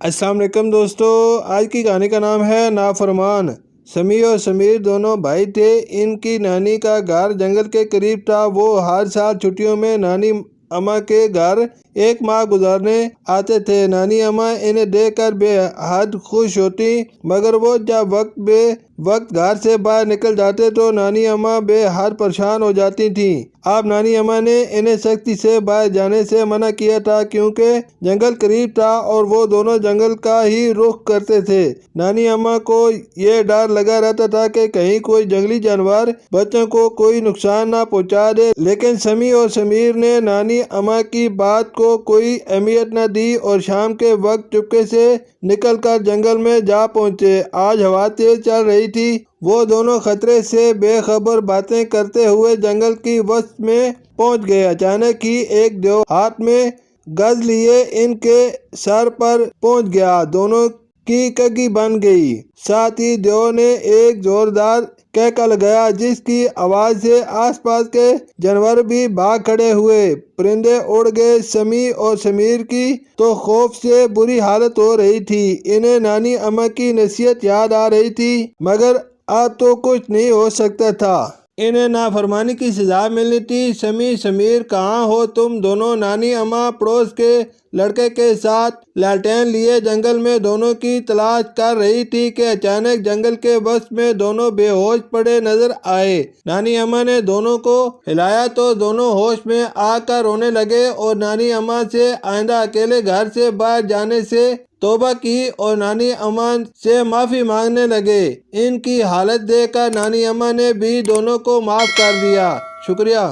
السلام علیکم دوستو، آج کی کہانی کا نام ہے نافرمان۔ سمیع اور سمیر دونوں بھائی تھے۔ ان کی نانی کا گھر جنگل کے قریب تھا۔ وہ ہر سال چھٹیوں میں نانی اماں کے گھر ایک ماہ گزارنے آتے تھے۔ نانی اماں انہیں دیکھ کر بے حد خوش ہوتی، مگر وہ جب وقت بے وقت گھر سے باہر نکل جاتے تو نانی اماں بے حد پریشان ہو جاتی تھیں۔ اب نانی اماں نے انہیں سختی سے باہر جانے سے منع کیا تھا، کیونکہ جنگل قریب تھا اور وہ دونوں جنگل کا ہی رخ کرتے تھے۔ نانی اماں کو یہ ڈر لگا رہتا تھا کہ کہیں کوئی جنگلی جانور بچوں کو کوئی نقصان نہ پہنچا دے، لیکن سمیع اور سمیر نے نانی اماں کی بات کو کوئی اہمیت نہ دی اور شام کے وقت چپکے سے نکل کر جنگل میں جا پہنچے۔ آج ہوا تیز چل رہی تھی۔ وہ دونوں خطرے سے بے خبر باتیں کرتے ہوئے جنگل کی وسط میں پہنچ گئے۔ اچانک ہی ایک دیو ہاتھ میں گز لیے ان کے سر پر پہنچ گیا۔ دونوں کی کگی بن گئی۔ ساتھ ہی دیو نے ایک زوردار کہکا لگایا، جس کی آواز سے آس پاس کے جانور بھی بھاگ کھڑے ہوئے۔ پرندے اڑ گئے۔ سمیع اور سمیر کی تو خوف سے بری حالت ہو رہی تھی۔ انہیں نانی اماں کی نصیحت یاد آ رہی تھی، مگر اب تو کچھ نہیں ہو سکتا تھا۔ انہیں نافرمانی کی سزا ملنی تھی۔ سمیع، سمیر کہاں ہو تم دونوں؟ نانی اماں پڑوس کے لڑکے کے ساتھ لالٹین لیے جنگل میں دونوں کی تلاش کر رہی تھی کہ اچانک جنگل کے وسط میں دونوں بے ہوش پڑے نظر آئے۔ نانی اماں نے دونوں کو ہلایا تو دونوں ہوش میں آ کر رونے لگے اور نانی اماں سے آئندہ اکیلے گھر سے باہر جانے سے توبہ کی اور نانی اماں سے معافی مانگنے لگے۔ ان کی حالت دیکھ کر نانی اماں نے بھی دونوں کو معاف کر دیا۔ شکریہ۔